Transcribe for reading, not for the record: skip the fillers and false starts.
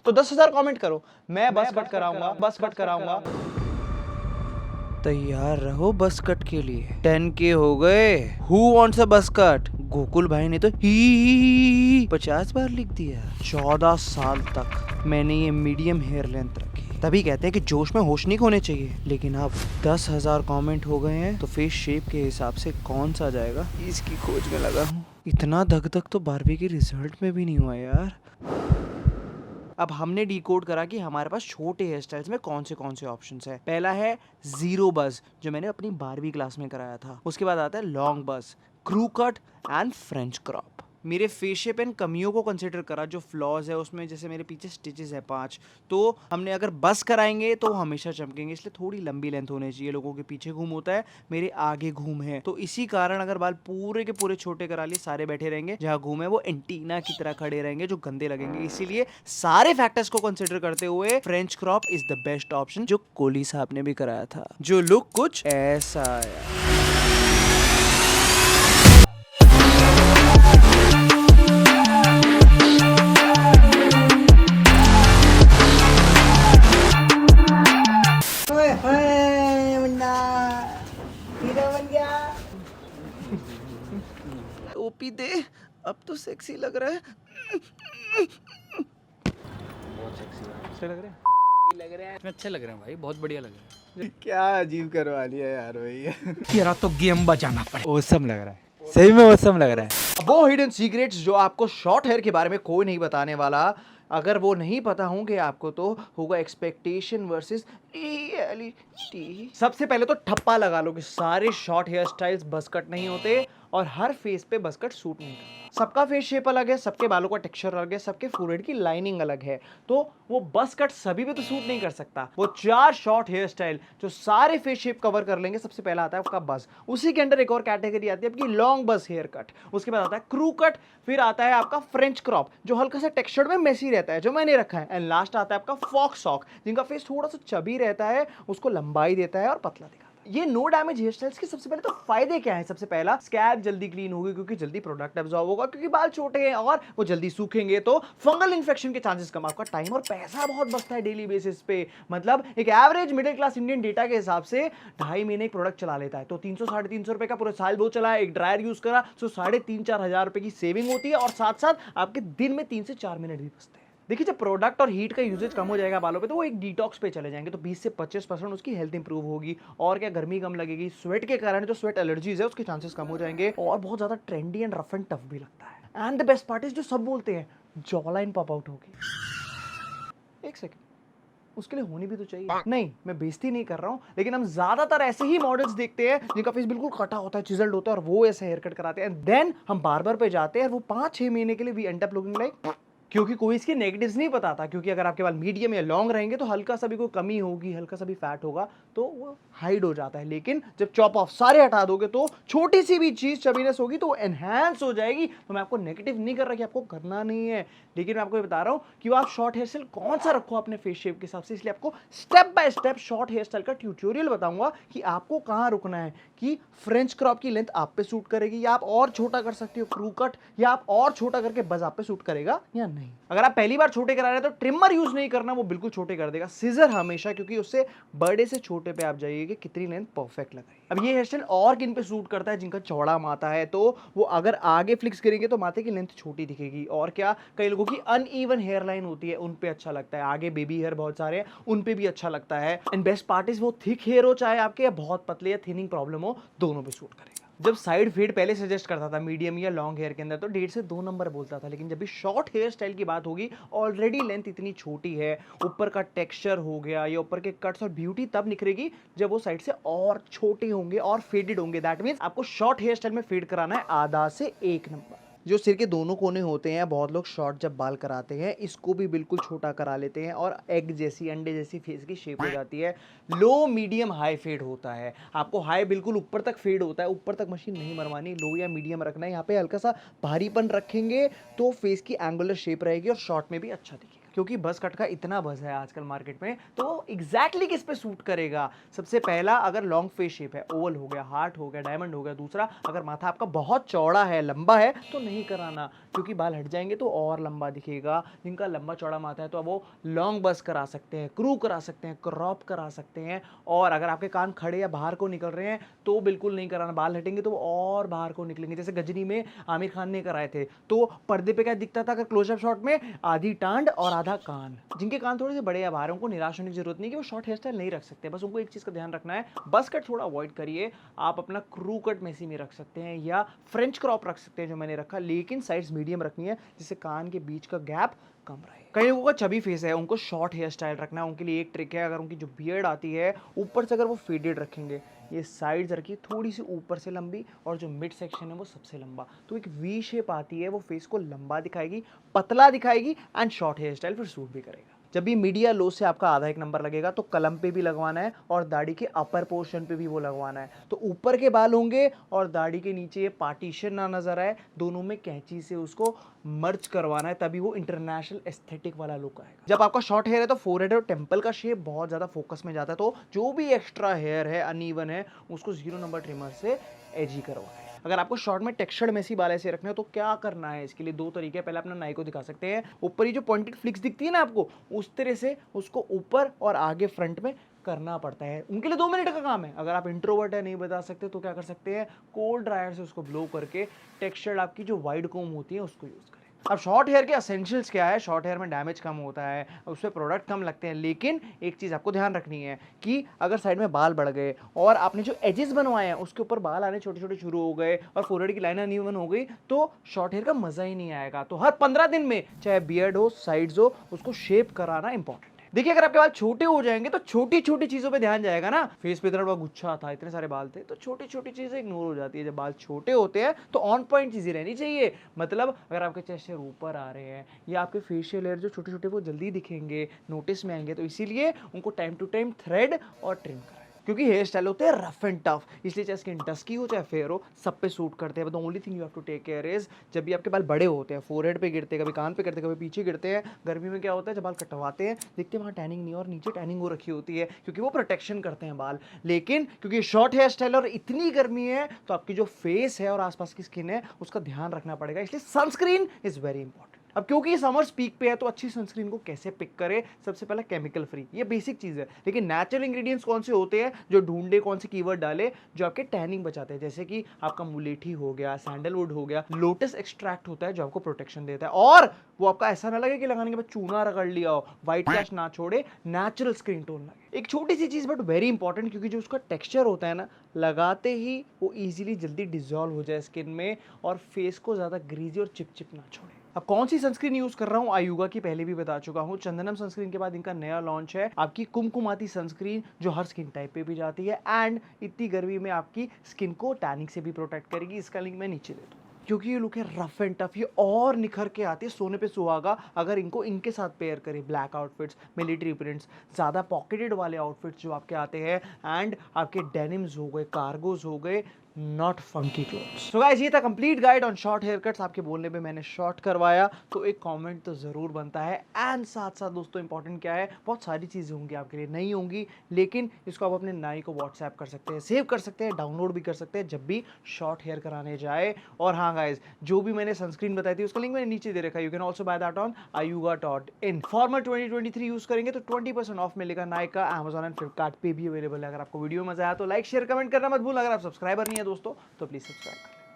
तो 10,000 कमेंट करो, मैं बस कट कराऊंगा, बस कट कराऊंगा। तैयार रहो बस कट के लिए। 10K हो गए। हु वांट्स अ बस कट? गोकुल भाई ने तो ही 50 बार लिख दिया। 14 साल तक मैंने ये मीडियम हेयर लेंथ रखी, तभी कहते हैं कि जोश में होश नहीं खोने चाहिए। लेकिन अब 10,000 कमेंट हो गए हैं तो फेस शेप के हिसाब से कौन सा जाएगा इसकी खोज में लगा हूँ। इतना धक धक तो बारबी के रिजल्ट में भी नहीं हुआ यार। अब हमने डिकोड करा कि हमारे पास छोटे हेयर स्टाइल्स में कौन से ऑप्शंस है। पहला है जीरो बज, जो मैंने अपनी 12वीं क्लास में कराया था। उसके बाद आता है लॉन्ग बज, crew cut and French crop. मेरे फेस शेप एंड कमियों को कंसिडर करा, जो फ्लॉज है उसमें, जैसे मेरे पीछे स्टिचेस है 5, तो हमने अगर बस कराएंगे तो हमेशा चमकेंगे, इसलिए थोड़ी लंबी लेंथ होनी चाहिए। लोगों के पीछे घूम होता है, मेरे आगे घूम है, तो इसी कारण अगर बाल पूरे के पूरे छोटे करा लिए, सारे बैठे रहेंगे, जहाँ घूम है वो एंटीना की तरह खड़े रहेंगे जो गंदे लगेंगे। इसीलिए सारे फैक्टर्स को कंसिडर करते हुए French crop is the best option, जो कोहली साहब ने भी कराया था, जो लुक कुछ ऐसा आया। ओपी दे, अब तो सेक्सी लग रहा है। बहुत सेक्सी लग रहे हैं। लग रहे हैं अच्छे लग रहे हैं भाई, बहुत बढ़िया लग रहे हैं। क्या अजीब करवा लिया यार भैया। तेरा तो गेम बजाना पड़े। ओसम लग रहा है, सही में ओसम लग रहा है। वो हिडन सीक्रेट्स जो आपको शॉर्ट हेयर के बारे में कोई नहीं बताने वाला। अगर वो नहीं पता होंगे आपको तो होगा एक्सपेक्टेशन वर्सेस रियलिटी। सबसे पहले तो ठप्पा लगा लो कि सारे शॉर्ट हेयर स्टाइल्स बस कट नहीं होते और हर फेस पे बस कट सूट नहीं करता। सबका फेस शेप अलग है, सबके बालों का टेक्सचर अलग है, सबके फोरहेड की लाइनिंग अलग है, तो वो बस कट सभी पे तो सूट नहीं कर सकता। वो 4 शॉर्ट हेयर स्टाइल जो सारे फेस शेप कवर कर लेंगे। सबसे पहला आता है आपका बस, उसी के अंदर एक और कैटेगरी आती है आपकी लॉन्ग बस हेयर कट, उसके बाद आता है क्रू कट, फिर आता है आपका फ्रेंच क्रॉप जो हल्का सा टेक्सचर में मेसी रहता है, जो मैंने रखा है, एंड लास्ट आता है आपका फॉक्स सॉक, जिनका फेस थोड़ा सा चबी रहता है, उसको लंबाई देता है और पतला दिखाता है। ये नो डैमेज हेयर स्टाइल्स के सबसे पहले तो फायदे क्या है? सबसे पहला, स्कैल्प जल्दी क्लीन होगी क्योंकि जल्दी प्रोडक्ट एब्जॉर्ब होगा, क्योंकि बाल छोटे हैं और वो जल्दी सूखेंगे तो फंगल इन्फेक्शन के चांसेस कम। आपका टाइम और पैसा बहुत बचता है डेली बेसिस पे। मतलब एक average middle class Indian data के हिसाब से 2.5 महीने एक प्रोडक्ट चला लेता है, तो 300-350 रुपए का पूरा साल वो चला, एक ड्रायर यूज करा तो 3,500-4 हजार रुपए की सेविंग होती है, और साथ साथ आपके दिन में 3 से 4 मिनट भी बचते हैं। देखिए, जब प्रोडक्ट और हीट का यूजेज कम हो जाएगा बालों पे, तो वो एक डिटॉक्स पे चले जाएंगे, तो 20 से 25% उसकी हेल्थ इंप्रूव होगी। और क्या, गर्मी कम लगेगी, स्वेट के कारण जो स्वेट एलर्जीज है उसके चांसेस कम हो जाएंगे, और बहुत ज्यादा trendy and rough and tough भी लगता है। And the best part is, जो सब बोलते हैं जॉ लाइन पॉप आउट होगी। एक सेकंड, उसके लिए होनी भी तो चाहिए। नहीं, मैं बेइज्जती नहीं कर रहा हूं, लेकिन हम ज्यादातर ऐसे ही मॉडल्स देखते हैं जिनका फेस बिल्कुल कटा होता है, चिजल्ड होता है, और वो ऐसे हेयर कट कराते हैं, देन हम बार्बर पे जाते हैं और वो 5-6 महीने के लिए we end up looking like, क्योंकि कोई इसके नेगेटिव्स नहीं बताता। क्योंकि अगर आपके बाल मीडियम या लॉन्ग रहेंगे तो हल्का सा भी कोई कमी होगी, हल्का सा भी फैट होगा तो वो हाइड हो जाता है, लेकिन जब चॉप ऑफ सारे हटा दोगे तो छोटी सी भी चीज चबीनेस होगी तो वो एनहांस हो जाएगी। तो मैं आपको नेगेटिव नहीं कर रहा कि आपको करना नहीं है, लेकिन मैं आपको बता रहा हूं कि वो आप शॉर्ट हेयर स्टाइल कौन सा रखो अपने फेस शेप के हिसाब से। इसलिए आपको step by step short hair style का ट्यूटोरियल बताऊंगा कि आपको कहां रुकना है, कि फ्रेंच क्रॉप की लेंथ आप पे सूट करेगी या आप और छोटा कर सकते हो क्रू कट, या आप और छोटा करके बस आप पे सूट करेगा या नहीं। अगर आप पहली बार छोटे करा रहे हैं तो ट्रिमर यूज नहीं करना, वो बिल्कुल छोटे कर देगा। सीजर हमेशा, क्योंकि उससे बड़े से छोटे पे आप जाइए कि कितनी लेंथ परफेक्ट लगाई। अब ये हेयर स्टाइल और किन पे सूट करता है? जिनका चौड़ा माथा है, तो वो अगर आगे फ्लिक्स करेंगे तो माथे की लेंथ छोटी दिखेगी। और क्या, कई लोगों की अनइवन हेयर लाइन होती है, उन पे अच्छा लगता है। आगे बेबी हेयर बहुत सारे हैं, उन पे भी अच्छा लगता है। एंड बेस्ट पार्ट इज, वो थिक हेयर हो चाहे आपके, या बहुत पतले या थिनिंग प्रॉब्लम हो, दोनों पे सूट करेगा। जब साइड फेड पहले सजेस्ट करता था मीडियम या लॉन्ग हेयर के अंदर, तो 1.5 से 2 नंबर बोलता था, लेकिन जब भी शॉर्ट हेयर स्टाइल की बात होगी, ऑलरेडी लेंथ इतनी छोटी है, ऊपर का टेक्सचर हो गया, ये ऊपर के कट्स, और ब्यूटी तब निखरेगी जब वो साइड से और छोटे होंगे और फेडेड होंगे। दैट मींस आपको शॉर्ट हेयर स्टाइल में फेड कराना है आधा से 1 नंबर। जो सिर के दोनों कोने होते हैं, बहुत लोग शॉर्ट जब बाल कराते हैं इसको भी बिल्कुल छोटा करा लेते हैं और एग जैसी, अंडे जैसी फेस की शेप हो जाती है। लो मीडियम हाई फेड होता है। आपको हाई बिल्कुल ऊपर तक फेड होता है, ऊपर तक मशीन नहीं मरवानी, लो या मीडियम रखना है। यहाँ पे हल्का सा भारीपन रखेंगे तो फेस की एंगुलर शेप रहेगी और शॉर्ट में भी अच्छा दिखेगा। क्योंकि बस कट का इतना बज़ है आजकल मार्केट में, तो एग्जैक्टली किस पे सूट करेगा। सबसे पहला, अगर लॉन्ग फेस शेप है, ओवल हो गया, हार्ट हो गया, डायमंड हो गया। दूसरा, अगर माथा आपका बहुत चौड़ा है, लंबा है, तो नहीं कराना, क्योंकि बाल हट जाएंगे तो और लंबा दिखेगा। जिनका लंबा चौड़ा माथा है तो अब वो लॉन्ग बस करा सकते हैं, क्रू करा सकते हैं, क्रॉप करा सकते हैं। और अगर आपके कान खड़े या बाहर को निकल रहे हैं तो बिल्कुल नहीं कराना, बाल हटेंगे तो वो और बाहर को निकलेंगे। जैसे गजनी में आमिर खान ने कराए थे, तो पर्दे पे क्या दिखता था अगर क्लोजअप शॉट में, आधी टांड और आधा कान। जिनके कान थोड़े से बड़े या बाहर, उनको निराश होने की जरूरत नहीं कि वो शॉर्ट हेयर स्टाइल नहीं रख सकते। बस उनको एक चीज का ध्यान रखना है, बस कट थोड़ा अवॉइड करिए। आप अपना क्रू कट मेसी में रख सकते हैं या फ्रेंच क्रॉप रख सकते हैं, जो मैंने रखा, लेकिन साइड्स मीडियम रखनी है जिससे कान के बीच का गैप कम रहे। कई लोगों का चबी फेस है, उनको शॉर्ट हेयर स्टाइल रखना है। उनके लिए एक ट्रिक है, अगर उनकी जो बियर्ड आती है ऊपर से अगर वो फेडेड रखेंगे, ये साइड्स रखिए थोड़ी सी ऊपर से लंबी, और जो मिड सेक्शन है वो सबसे लंबा, तो एक वी शेप आती है। वो फेस को लंबा दिखाएगी, पतला दिखाएगी एंड शॉर्ट हेयर स्टाइल फिर सूट भी करेगा। जब भी मीडिया लो से आपका आधा एक नंबर लगेगा तो कलम पे भी लगवाना है और दाढ़ी के अपर पोर्शन पे भी वो लगवाना है। तो ऊपर के बाल होंगे और दाढ़ी के नीचे ये पार्टीशन ना नजर आए, दोनों में कैंची से उसको मर्ज करवाना है, तभी वो इंटरनेशनल एस्थेटिक वाला लुक आएगा। जब आपका शॉर्ट हेयर है तो फोरहेड और टेम्पल का शेप बहुत ज्यादा फोकस में जाता है, तो जो भी एक्स्ट्रा हेयर है, अनइवन है, उसको 0 नंबर ट्रिमर से एजी करवाएं। अगर आपको शॉर्ट में टेक्सचर्ड मेसी बाल ऐसे रखने हो तो क्या करना है, इसके लिए 2 तरीके हैं। पहले अपना नाई को दिखा सकते हैं, ऊपर ही जो पॉइंटेड फ्लिक्स दिखती है ना आपको, उस तरह से उसको ऊपर और आगे फ्रंट में करना पड़ता है। उनके लिए 2 मिनट का काम है। अगर आप इंट्रोवर्ट है, नहीं बता सकते, तो क्या कर सकते हैं, कोल्ड ड्रायर से उसको ब्लो करके टेक्सचर्ड आपकी जो वाइड कोम होती है उसको यूज करें। अब शॉर्ट हेयर के एसेंशियल्स क्या है, शॉर्ट हेयर में डैमेज कम होता है, उस पर प्रोडक्ट कम लगते हैं, लेकिन एक चीज़ आपको ध्यान रखनी है कि अगर साइड में बाल बढ़ गए और आपने जो एजेस बनवाए हैं उसके ऊपर बाल आने छोटे छोटे शुरू हो गए और फोरहेड की लाइन अनइवन हो गई, तो शॉर्ट हेयर का मजा ही नहीं आएगा। तो हर 15 दिन में, चाहे बियर्ड हो, साइड्स हो, उसको शेप कराना इंपॉर्टेंट। देखिए, अगर आपके बाल छोटे हो जाएंगे तो छोटी छोटी चीजों पे ध्यान जाएगा ना। फेस पे इतना बड़ा गुच्छा था, इतने सारे बाल थे, तो छोटी छोटी चीजें इग्नोर हो जाती है। जब बाल छोटे होते हैं तो ऑन पॉइंट चीजें रहनी चाहिए। मतलब अगर आपके चेस्ट हेयर ऊपर आ रहे हैं या आपके फेशियल हेयर जो छोटे छोटे वो जल्दी दिखेंगे, नोटिस में आएंगे, तो इसीलिए उनको टाइम टू टाइम थ्रेड और ट्रिम कराएं। क्योंकि हेयर स्टाइल होते हैं रफ एंड टफ, इसलिए चाहे स्किन डस्की हो चाहे फेयर हो, सब पे सूट करते हैं। But the only thing you have to take care is, जब भी आपके बाल बड़े होते हैं, फोरहेड पे गिरते हैं, कभी कान पे गिरते हैं, कभी पीछे गिरते हैं। गर्मी में क्या होता है, जब बाल कटवाते हैं देखते हैं वहाँ टैनिंग नहीं, और नीचे टैनिंग हो रखी होती है, क्योंकि वो प्रोटेक्शन करते हैं बाल। लेकिन क्योंकि शॉर्ट हेयर स्टाइल और इतनी गर्मी है, तो आपकी जो फेस है और आसपास की स्किन है उसका ध्यान रखना पड़ेगा, इसलिए सनस्क्रीन इज वेरी इंपॉर्टेंट। अब क्योंकि समर पीक पे है तो अच्छी सनस्क्रीन को कैसे पिक करें, सबसे पहले केमिकल फ्री, ये बेसिक चीज़ है। लेकिन नेचुरल इंग्रेडिएंट्स कौन से होते हैं, जो ढूंढे, कौन से कीवर्ड डाले जो आपके टैनिंग बचाते हैं, जैसे कि आपका मुलेठी हो गया, सैंडलवुड हो गया, लोटस एक्सट्रैक्ट होता है जो आपको प्रोटेक्शन देता है, और वो आपका ऐसा ना लगे कि लगाने के बाद चूना रगड़ लिया हो, व्हाइट कैस्ट ना छोड़े, नेचुरल स्किन टोन लगे। एक छोटी सी चीज़ बट वेरी इंपॉर्टेंट, क्योंकि जो उसका टेक्सचर होता है ना, लगाते ही वो ईजिली जल्दी डिजॉल्व हो जाए स्किन में और फेस को ज़्यादा ग्रीजी और चिपचिप ना छोड़े। अब कौन सी सनस्क्रीन यूज कर रहा हूँ, आयुगा की पहले भी बता चुका हूँ। चंदनम सनस्क्रीन के बाद इनका नया लॉन्च है आपकी कुमकुमाती सनस्क्रीन, जो हर स्किन टाइप पे भी जाती है एंड इतनी गर्मी में आपकी स्किन को टैनिंग से भी प्रोटेक्ट करेगी। इसका लिंक मैं नीचे दे दूँ। क्योंकि ये लुक है रफ एंड टफ, ये और निखर के आती है, सोने पे सुहागा अगर इनको इनके साथ पेयर करें। ब्लैक आउटफिट्स, मिलिट्री प्रिंट्स, ज़्यादा पॉकेटेड वाले आउटफिट्स जो आपके आते हैं, एंड आपके डेनिम्स हो गए, कार्गोज हो गए, not funky clothes. So guys, ये था complete guide on short hair cuts. आपके बोलने पे मैंने शॉर्ट करवाया तो एक कमेंट तो ज़रूर बनता है। एंड साथ साथ दोस्तों इंपॉर्टेंट क्या है, बहुत सारी चीज़ें होंगी आपके लिए, नहीं होंगी, लेकिन इसको आप अपने नाई को व्हाट्सएप कर सकते हैं, सेव कर सकते हैं, डाउनलोड भी कर सकते हैं जब भी शॉर्ट हेयर कराने जाए। और हाँ गाइज, जो भी मैंने सनस्क्रीन बताई थी उसका लिंक मैंने नीचे दे रखा है। You can also by that on ayuga.in। Formal 2023 use करेंगे तो 20% ऑफ मिलेगा। नाइक का अमेजॉन एंड फ्लिपकार्ट पे भी अवेलेबल है। अगर आपको वीडियो मजा आया तो लाइक शेयर कमेंट करना मत भूल। अगर आप सब्सक्राइबर नहीं है दोस्तों तो प्लीज सब्सक्राइब करें।